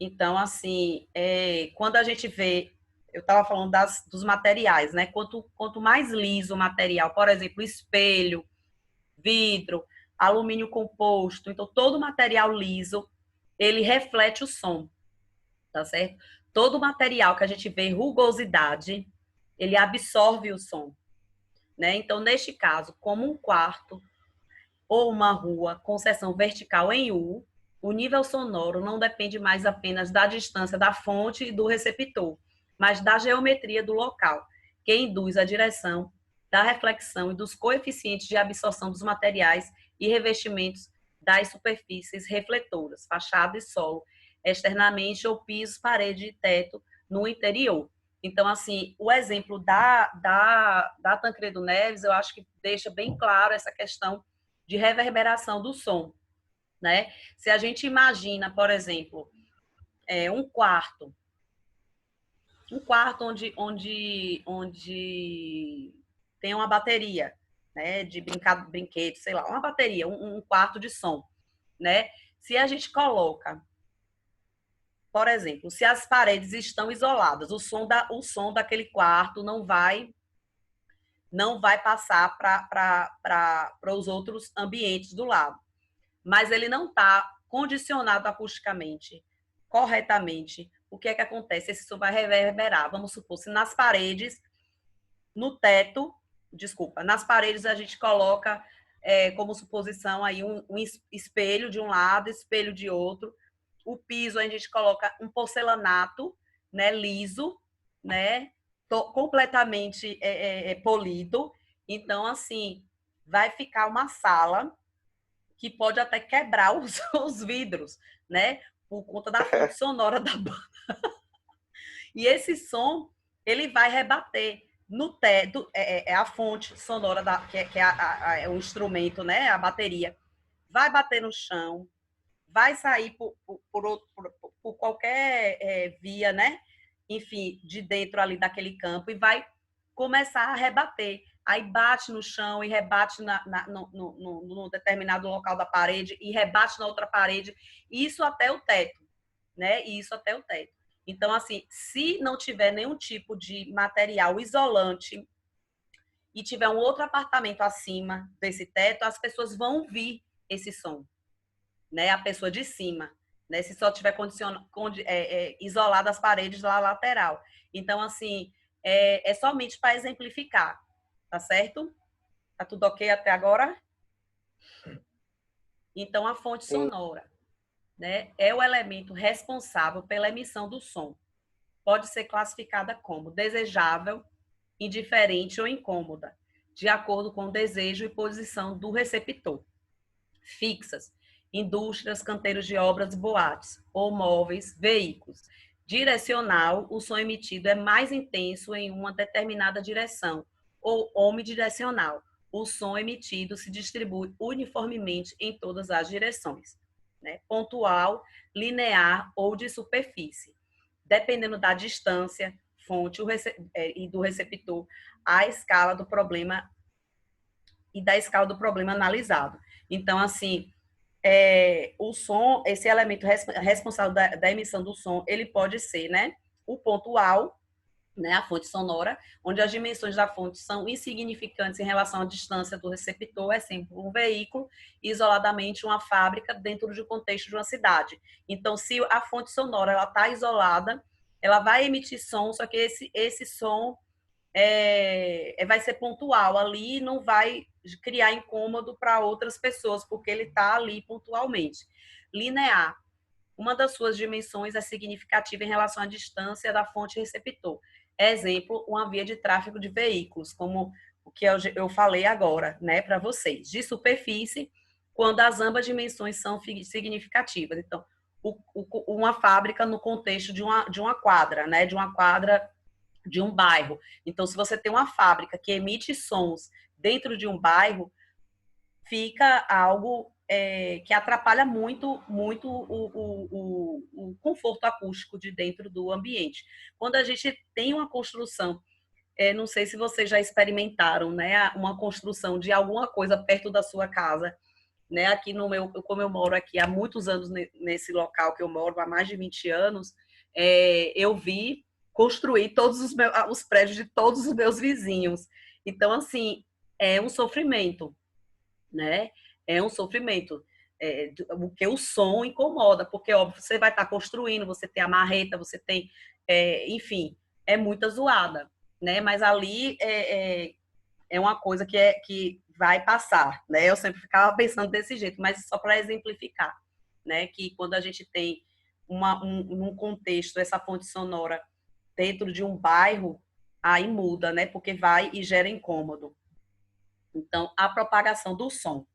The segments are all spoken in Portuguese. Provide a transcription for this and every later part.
Então, assim, quando a gente vê, eu estava falando dos materiais, né? Quanto mais liso o material, por exemplo, espelho, vidro, alumínio composto, então todo material liso, ele reflete o som, tá certo? Todo material que a gente vê rugosidade, ele absorve o som, né? Então, neste caso, como um quarto ou uma rua com seção vertical em U, o nível sonoro não depende mais apenas da distância da fonte e do receptor, mas da geometria do local, que induz a direção da reflexão e dos coeficientes de absorção dos materiais e revestimentos das superfícies refletoras, fachada e solo, externamente ou piso, parede e teto no interior. Então, assim, o exemplo da Tancredo Neves, eu acho que deixa bem claro essa questão de reverberação do som, né? Se a gente imagina, por exemplo, um quarto onde tem uma bateria, né, de brinquedo, sei lá, uma bateria, um quarto de som, né? Se a gente coloca, por exemplo, se as paredes estão isoladas, o som daquele quarto não vai passar para os outros ambientes do lado. Mas ele não está condicionado acusticamente, corretamente. O que é que acontece? Esse som vai reverberar. Vamos supor, se nas paredes, no teto, desculpa, nas paredes a gente coloca como suposição aí um espelho de um lado, espelho de outro. O piso a gente coloca um porcelanato, né, liso, né, completamente polido. Então, assim, vai ficar uma sala que pode até quebrar os vidros, né? Por conta da fonte sonora da banda. E esse som, ele vai rebater no teto, a fonte sonora, que é o instrumento, né? A bateria. Vai bater no chão, vai sair por qualquer via, né? Enfim, de dentro ali daquele campo e vai começar a rebater. Aí bate no chão e rebate no determinado local da parede e rebate na outra parede. Isso até o teto, né? Isso até o teto. Então, assim, se não tiver nenhum tipo de material isolante e tiver um outro apartamento acima desse teto, as pessoas vão ouvir esse som, né? A pessoa de cima, né? Se só tiver isolado as paredes lá lateral. Então, assim, é somente para exemplificar, tá certo? Tá tudo ok até agora? Então, a fonte Sim. sonora, né, é o elemento responsável pela emissão do som. Pode ser classificada como desejável, indiferente ou incômoda, de acordo com o desejo e posição do receptor. Fixas, indústrias, canteiros de obras e boates, ou móveis, veículos. Direcional, o som emitido é mais intenso em uma determinada direção, ou omnidirecional. O som emitido se distribui uniformemente em todas as direções. Né? Pontual, linear ou de superfície. Dependendo da distância, fonte e do receptor, a escala do problema e da escala do problema analisado. Então, assim, o som, esse elemento responsável da emissão do som, ele pode ser, né, o pontual, né, a fonte sonora, onde as dimensões da fonte são insignificantes em relação à distância do receptor, é sempre um veículo, isoladamente uma fábrica dentro do contexto de uma cidade. Então, se a fonte sonora ela está isolada, ela vai emitir som, só que esse som vai ser pontual ali, não vai criar incômodo para outras pessoas, porque ele está ali pontualmente. Linear. Uma das suas dimensões é significativa em relação à distância da fonte receptor. Exemplo, uma via de tráfego de veículos, como o que eu falei agora, né, para vocês. De superfície, quando as ambas dimensões são significativas. Então, uma fábrica no contexto de uma quadra, né, de uma quadra de um bairro. Então, se você tem uma fábrica que emite sons dentro de um bairro, fica algo que atrapalha muito, muito o conforto acústico de dentro do ambiente. Quando a gente tem uma construção, não sei se vocês já experimentaram, né, uma construção de alguma coisa perto da sua casa, né? Aqui no meu, como eu moro aqui há muitos anos nesse local que eu moro, há mais de 20 anos, eu vi construir todos os prédios de todos os meus vizinhos. Então, assim, é um sofrimento, né? É um sofrimento. Porque o som incomoda, porque, óbvio, você vai estar construindo, você tem a marreta, você tem, enfim, é muita zoada, né? Mas ali é uma coisa que vai passar, né? Eu sempre ficava pensando desse jeito, mas só para exemplificar, né? Que quando a gente tem num contexto essa fonte sonora dentro de um bairro, aí muda, né? Porque vai e gera incômodo. Então, a propagação do som,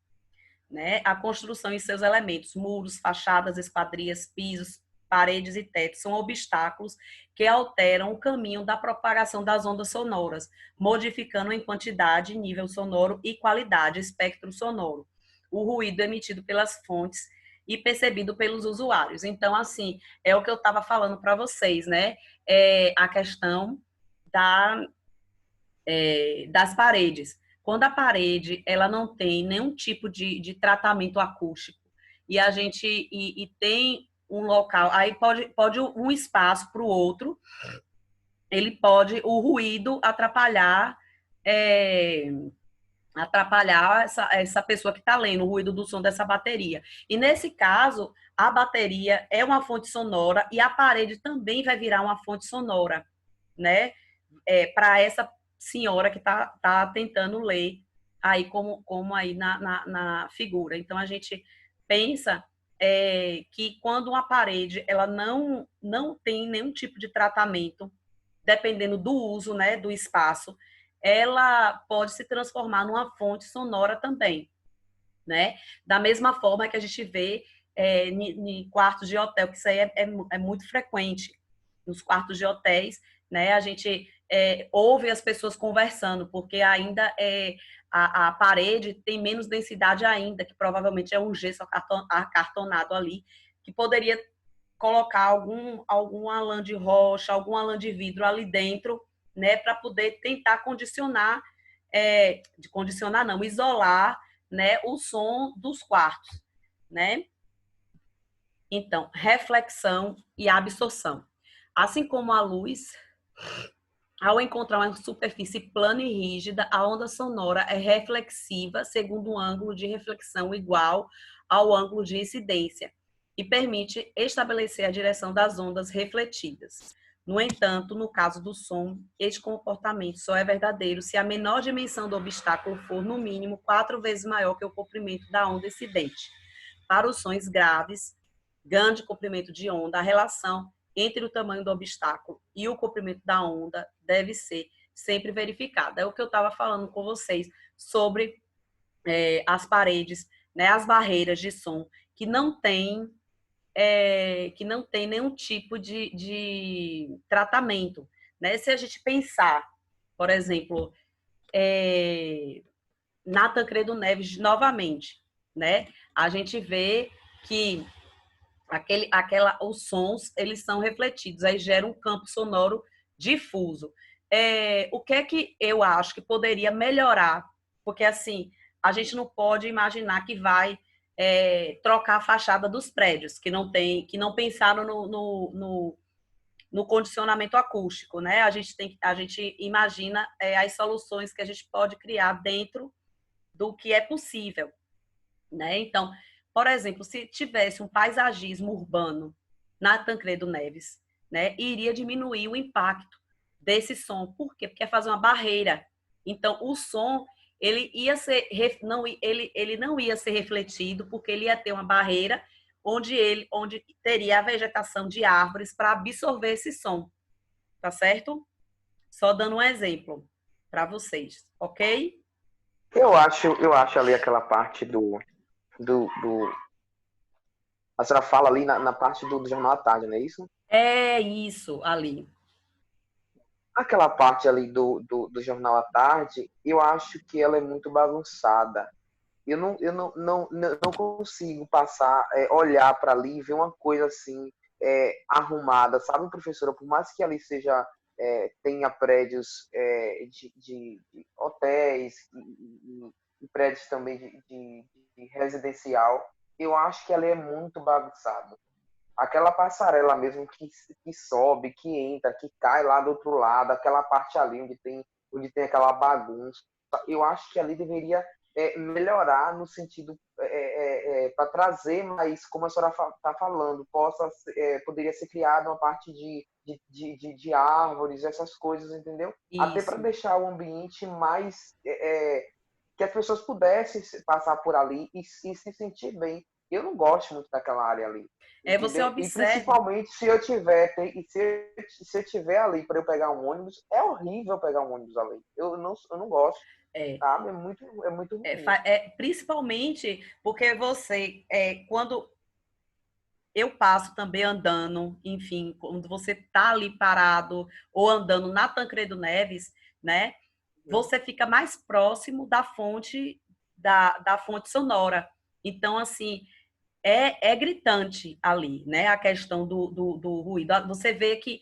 né? A construção e seus elementos, muros, fachadas, esquadrias, pisos, paredes e tetos, são obstáculos que alteram o caminho da propagação das ondas sonoras, modificando em quantidade, nível sonoro e qualidade, espectro sonoro, o ruído emitido pelas fontes e percebido pelos usuários. Então, assim, é o que eu estava falando para vocês, né? A questão da, das paredes. Quando a parede ela não tem nenhum tipo de tratamento acústico e a gente e tem um local, aí pode um espaço para o outro, ele pode o ruído é, atrapalhar essa pessoa que está lendo, o ruído do som dessa bateria. E nesse caso, a bateria é uma fonte sonora e a parede também vai virar uma fonte sonora, né? Para essa senhora que tá tentando ler aí como aí na figura. Então, a gente pensa que quando uma parede ela não tem nenhum tipo de tratamento, dependendo do uso, né, do espaço, ela pode se transformar numa fonte sonora também, né? Da mesma forma que a gente vê em quartos de hotel, que isso aí é muito frequente. Nos quartos de hotéis, né? A gente ouve as pessoas conversando, porque ainda a parede tem menos densidade ainda, que provavelmente é um gesso acartonado ali, que poderia colocar alguma lã de rocha, alguma lã de vidro ali dentro, né? Para poder tentar condicionar, de condicionar não, isolar, né, o som dos quartos, né? Então, reflexão e absorção. Assim como a luz, ao encontrar uma superfície plana e rígida, a onda sonora é reflexiva segundo um ângulo de reflexão igual ao ângulo de incidência e permite estabelecer a direção das ondas refletidas. No entanto, no caso do som, este comportamento só é verdadeiro se a menor dimensão do obstáculo for, no mínimo, 4 vezes maior que o comprimento da onda incidente. Para os sons graves, grande comprimento de onda, a relação entre o tamanho do obstáculo e o comprimento da onda deve ser sempre verificada. É o que eu estava falando com vocês sobre as paredes, né, as barreiras de som que não tem nenhum tipo de tratamento, né? Se a gente pensar, por exemplo, na Tancredo Neves novamente, né? A gente vê que os sons eles são refletidos, aí gera um campo sonoro difuso. O que é que eu acho que poderia melhorar? Porque assim, a gente não pode imaginar que vai trocar a fachada dos prédios, que não pensaram no condicionamento acústico, né? A gente imagina as soluções que a gente pode criar dentro do que é possível, né? Então, por exemplo, se tivesse um paisagismo urbano na Tancredo Neves, né, iria diminuir o impacto desse som. Por quê? Porque ia fazer uma barreira. Então, o som ele ia ser ele não ia ser refletido porque ele ia ter uma barreira onde teria a vegetação de árvores para absorver esse som, tá certo? Só dando um exemplo para vocês, ok? Eu acho ali aquela parte do a senhora fala ali na parte do Jornal à Tarde, não é isso? É isso ali. Aquela parte ali do Jornal à Tarde, eu acho que ela é muito bagunçada. Eu não consigo passar, olhar para ali e ver uma coisa assim, arrumada, sabe, professora? Por mais que ali seja, tenha prédios de hotéis e prédios também de residencial, eu acho que ela é muito bagunçada. Aquela passarela mesmo que sobe, que entra, que cai lá do outro lado, aquela parte ali onde tem aquela bagunça, eu acho que ali deveria melhorar no sentido para trazer mais, como a senhora está falando, poderia ser criada uma parte de árvores, essas coisas, entendeu? Até para Isso. deixar o ambiente mais que as pessoas pudessem passar por ali e se sentir bem. Eu não gosto muito daquela área ali, Você entendeu? E observa. principalmente se eu tiver se eu tiver ali para eu pegar um ônibus, é horrível pegar um ônibus ali. Eu não gosto, É, sabe? É muito ruim. principalmente porque quando eu passo também andando, enfim, quando você tá ali parado ou andando na Tancredo Neves, né? Você fica mais próximo da fonte da fonte sonora. Então, assim, é gritante ali, né? A questão do ruído. Você vê que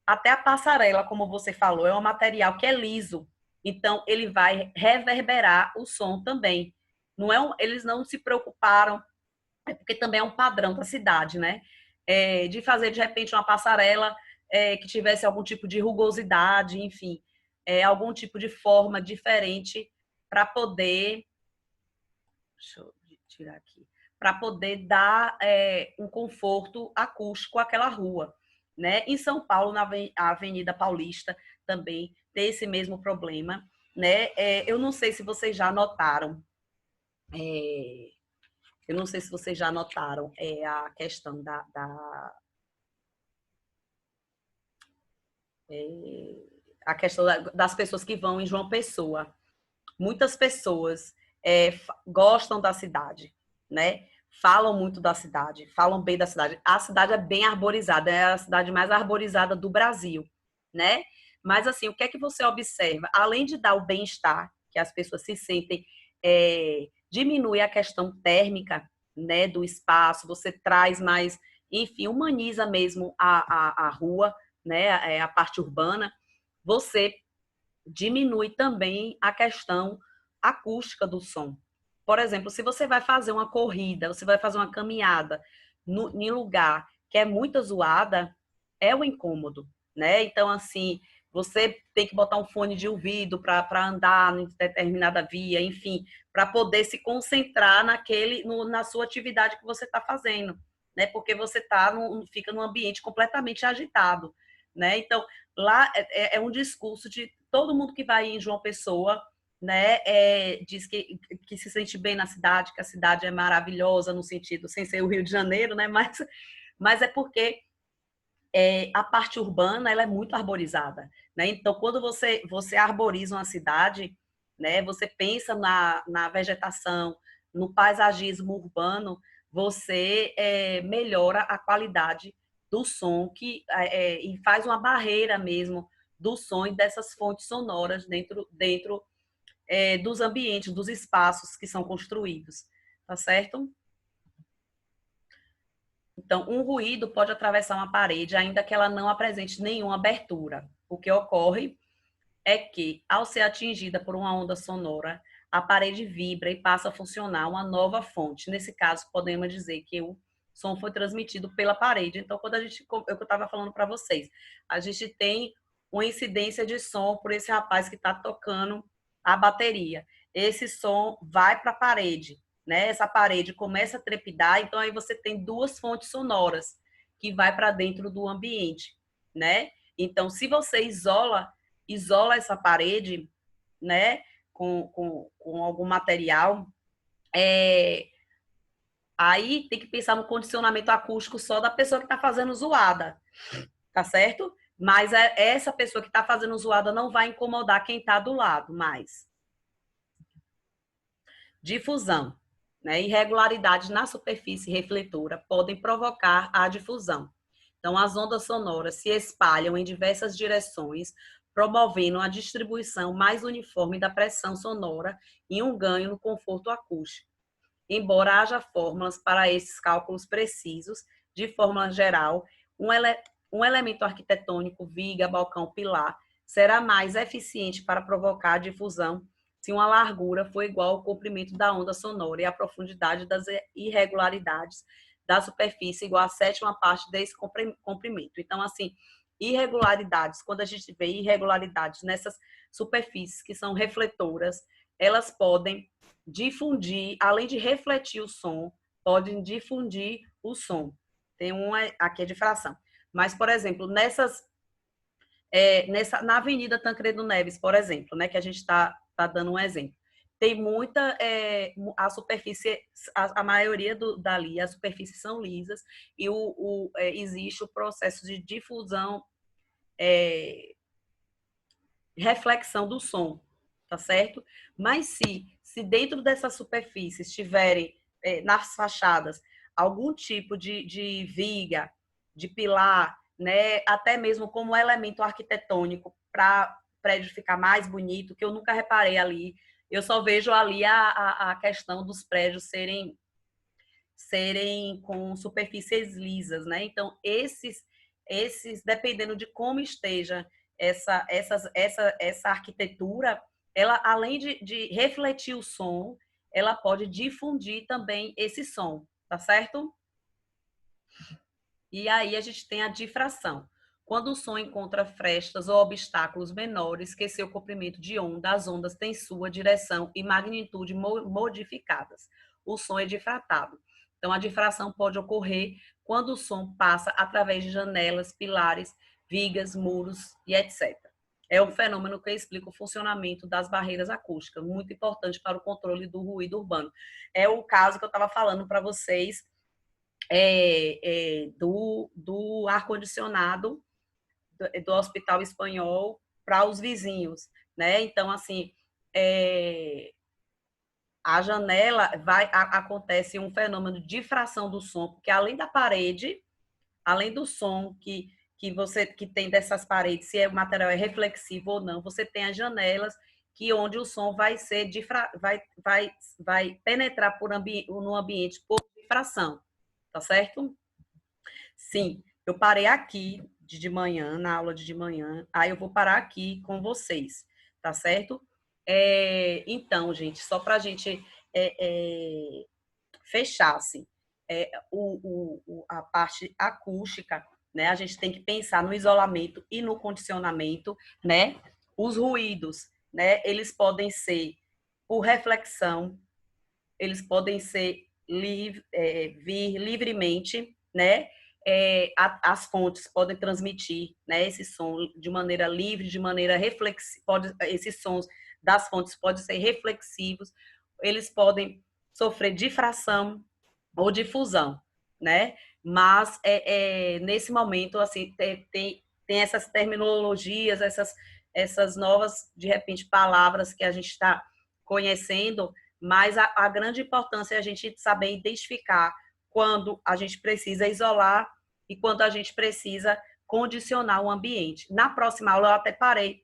até a passarela, como você falou, é um material que é liso. Então, ele vai reverberar o som também. Eles não se preocuparam, porque também é um padrão da cidade, né? De fazer, de repente, uma passarela que tivesse algum tipo de rugosidade, enfim, algum tipo de forma diferente para poder. Deixa eu tirar aqui. Para poder dar um conforto acústico àquela rua. Né? Em São Paulo, na Avenida Paulista, também tem esse mesmo problema. Né? Eu não sei se vocês já notaram, eu não sei se vocês já notaram a questão a questão das pessoas que vão em João Pessoa. Muitas pessoas gostam da cidade, né? Falam muito da cidade, falam bem da cidade. A cidade é bem arborizada, é a cidade mais arborizada do Brasil, né? Mas assim, o que é que você observa? Além de dar o bem-estar, que as pessoas se sentem, diminui a questão térmica, né, do espaço, você traz mais, enfim, humaniza mesmo a rua, né, a parte urbana, você diminui também a questão acústica do som. Por exemplo, se você vai fazer uma corrida, você vai fazer uma caminhada em lugar que é muito zoada, é um incômodo, né? Então, assim, você tem que botar um fone de ouvido para andar em determinada via, enfim, para poder se concentrar na sua atividade que você está fazendo, né? Porque você fica num ambiente completamente agitado, né? Então, lá é um discurso de todo mundo que vai em João Pessoa, né, diz que se sente bem na cidade, que a cidade é maravilhosa no sentido, sem ser o Rio de Janeiro, né, mas é porque a parte urbana ela é muito arborizada, né? Então, quando você arboriza uma cidade, né, você pensa na vegetação, no paisagismo urbano, você melhora a qualidade do som e faz uma barreira mesmo do som e dessas fontes sonoras dentro dos ambientes, dos espaços que são construídos, tá certo? Então, um ruído pode atravessar uma parede, ainda que ela não apresente nenhuma abertura. O que ocorre é que, ao ser atingida por uma onda sonora, a parede vibra e passa a funcionar uma nova fonte. Nesse caso, podemos dizer que o som foi transmitido pela parede. Então, quando eu estava falando para vocês, a gente tem uma incidência de som por esse rapaz que está tocando a bateria. Esse som vai para a parede, né? Essa parede começa a trepidar, então aí você tem duas fontes sonoras que vai para dentro do ambiente, né? Então, se você isola essa parede, né, com algum material, aí tem que pensar no condicionamento acústico só da pessoa que está fazendo zoada, tá certo? Mas essa pessoa que está fazendo zoada não vai incomodar quem está do lado mais. Difusão. Né? Irregularidades na superfície refletora podem provocar a difusão. Então, as ondas sonoras se espalham em diversas direções, promovendo a distribuição mais uniforme da pressão sonora e um ganho no conforto acústico. Embora haja fórmulas para esses cálculos precisos, de forma geral, um elemento arquitetônico, viga, balcão, pilar, será mais eficiente para provocar a difusão se uma largura for igual ao comprimento da onda sonora e a profundidade das irregularidades da superfície igual à sétima parte desse comprimento. Então, assim, irregularidades, quando a gente vê irregularidades nessas superfícies que são refletoras, elas podem difundir, além de refletir o som, podem difundir o som. Tem uma aqui é difração. Mas, por exemplo, na Avenida Tancredo Neves, por exemplo, né, que a gente está dando um exemplo, tem muita, a superfície, a maioria dali, as superfícies são lisas e existe o processo de difusão, reflexão do som, tá certo? Mas se dentro dessas superfícies tiverem, nas fachadas, algum tipo de viga, de pilar, né, até mesmo como elemento arquitetônico para o prédio ficar mais bonito, que eu nunca reparei ali, eu só vejo ali a questão dos prédios serem com superfícies lisas, né? Então, dependendo de como esteja essa arquitetura, ela, além de refletir o som, ela pode difundir também esse som, tá certo? E aí a gente tem a difração. Quando o som encontra frestas ou obstáculos menores que seu comprimento de onda, as ondas têm sua direção e magnitude modificadas. O som é difratado. Então, a difração pode ocorrer quando o som passa através de janelas, pilares, vigas, muros e etc. É um fenômeno que explica o funcionamento das barreiras acústicas, muito importante para o controle do ruído urbano. É o caso que eu estava falando para vocês, do ar-condicionado do Hospital Espanhol para os vizinhos, né? Então, assim, a janela acontece um fenômeno de difração do som, porque além da parede, além do som que tem dessas paredes, se o material é reflexivo ou não, você tem as janelas onde o som vai penetrar no ambiente por difração, tá certo? Sim, eu parei aqui de manhã, na aula de manhã, aí eu vou parar aqui com vocês, tá certo? Então, gente, só para a gente fechar, assim, a parte acústica, né? A gente tem que pensar no isolamento e no condicionamento, né? Os ruídos, né? Eles podem ser por reflexão, eles podem vir livremente, né? As fontes podem transmitir, né, esse som de maneira livre, de maneira reflexiva. Esses sons das fontes podem ser reflexivos, eles podem sofrer difração ou difusão, né? Mas nesse momento, assim, tem essas terminologias, essas novas, de repente, palavras que a gente está conhecendo, mas a grande importância é a gente saber identificar quando a gente precisa isolar e quando a gente precisa condicionar o ambiente. Na próxima aula eu até parei,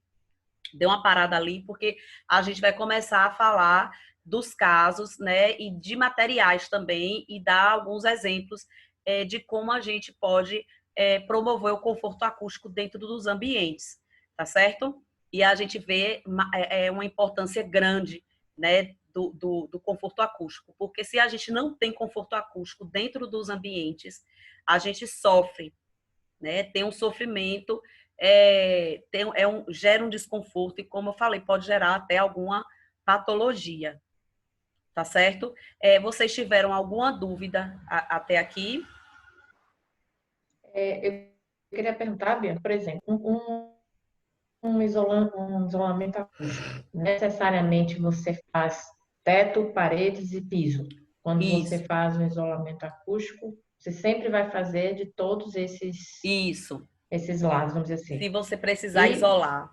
dei uma parada ali, porque a gente vai começar a falar dos casos, né, e de materiais também, e dar alguns exemplos de como a gente pode promover o conforto acústico dentro dos ambientes, tá certo? E a gente vê uma importância grande, né, do conforto acústico, porque se a gente não tem conforto acústico dentro dos ambientes, a gente sofre, né, tem um sofrimento, gera um desconforto e, como eu falei, pode gerar até alguma patologia, tá certo? Vocês tiveram alguma dúvida até aqui? Eu queria perguntar, Bia, por exemplo, um isolamento acústico. Necessariamente você faz teto, paredes e piso. Quando você Isso, faz um isolamento acústico, você sempre vai fazer de todos isso. esses lados, vamos dizer Se assim. você precisar E, isolar,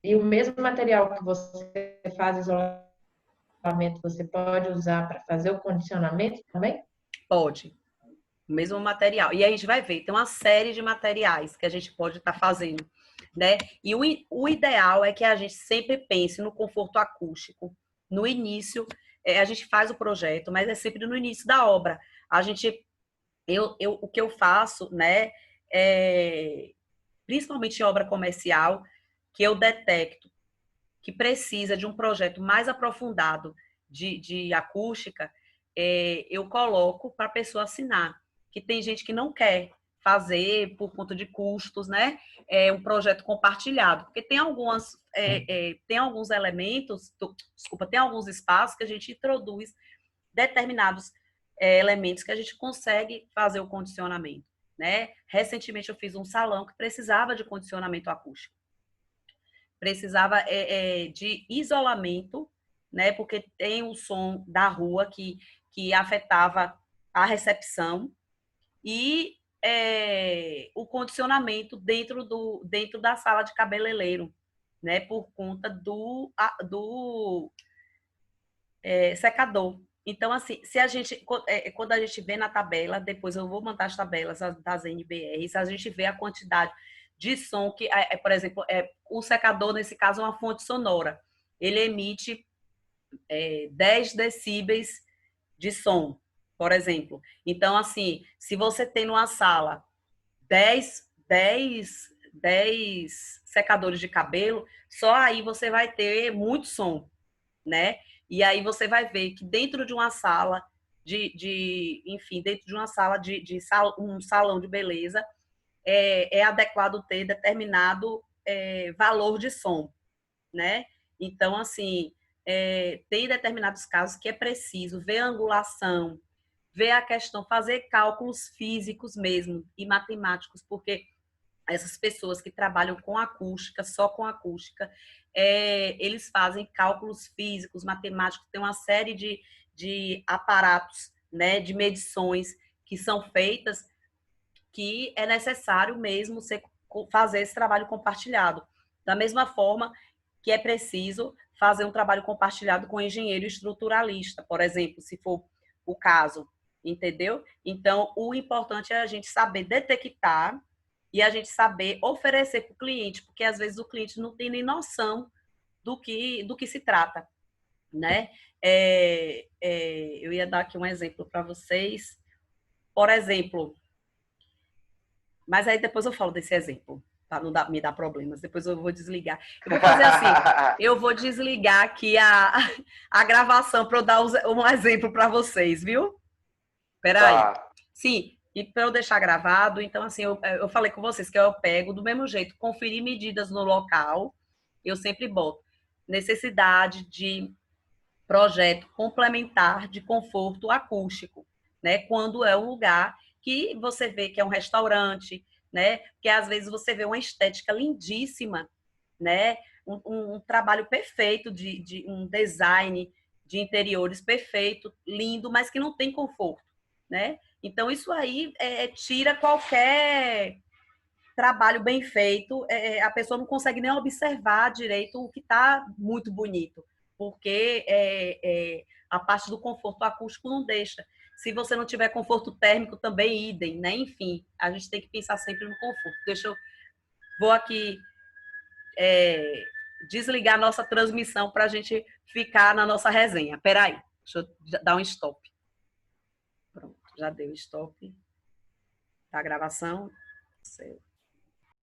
e o mesmo material que você faz isolamento, você pode usar para fazer o condicionamento também? pode. O mesmo material. E a gente vai ver, tem uma série de materiais que a gente pode estar fazendo, né? E o ideal é que a gente sempre pense no conforto acústico. No início, a gente faz o projeto, mas é sempre no início da obra. O que eu faço, né? Principalmente em obra comercial, que eu detecto que precisa de um projeto mais aprofundado de acústica, eu coloco para a pessoa assinar. Que tem gente que não quer fazer por conta de custos, né? Um projeto compartilhado. Porque tem tem alguns elementos, desculpa, tem alguns espaços que a gente introduz determinados elementos que a gente consegue fazer o condicionamento, né? Recentemente eu fiz um salão que precisava de condicionamento acústico. Precisava de isolamento, né? Porque tem o som da rua que afetava a recepção e o condicionamento dentro da sala de cabeleireiro, né? Por conta do secador. Então, assim, se a gente, quando a gente vê na tabela, depois eu vou mandar as tabelas das NBRs, a gente vê a quantidade de som que, por exemplo, o secador, nesse caso, é uma fonte sonora. Ele emite 10 decíbeis de som, por exemplo. Então, assim, se você tem numa sala 10 secadores de cabelo, só aí você vai ter muito som, né? E aí você vai ver que dentro de uma sala enfim, dentro de uma sala um salão de beleza, é adequado ter determinado valor de som, né? Então, assim, tem determinados casos que é preciso ver a angulação, ver a questão, fazer cálculos físicos mesmo e matemáticos, porque essas pessoas que trabalham com acústica, só com acústica, eles fazem cálculos físicos, matemáticos, tem uma série de aparatos, né, de medições que são feitas, que é necessário mesmo fazer esse trabalho compartilhado. Da mesma forma que é preciso fazer um trabalho compartilhado com engenheiro estruturalista, por exemplo, se for o caso, entendeu? Então, o importante é a gente saber detectar e a gente saber oferecer para o cliente, porque às vezes o cliente não tem nem noção do que se trata, né? Eu ia dar aqui um exemplo para vocês. Por exemplo, mas aí depois eu falo desse exemplo, para não me dar problemas. Depois eu vou desligar. Eu vou fazer assim, eu vou desligar aqui a gravação para eu dar um exemplo para vocês, viu? Espera aí. Tá. Sim, e para eu deixar gravado, então assim, eu falei com vocês que eu pego do mesmo jeito, conferir medidas no local, eu sempre boto necessidade de projeto complementar de conforto acústico, né? Quando é um lugar que você vê que é um restaurante, né? Que às vezes você vê uma estética lindíssima, né? Um trabalho perfeito de um design de interiores perfeito, lindo, mas que não tem conforto, né? Então isso aí tira qualquer trabalho bem feito, a pessoa não consegue nem observar direito o que está muito bonito, porque a parte do conforto acústico não deixa. Se você não tiver conforto térmico, também idem, né? Enfim, a gente tem que pensar sempre no conforto. Vou aqui desligar a nossa transmissão para a gente ficar na nossa resenha. Peraí, deixa eu dar um stop. Pronto, já deu stop. Tá a gravação? Certo.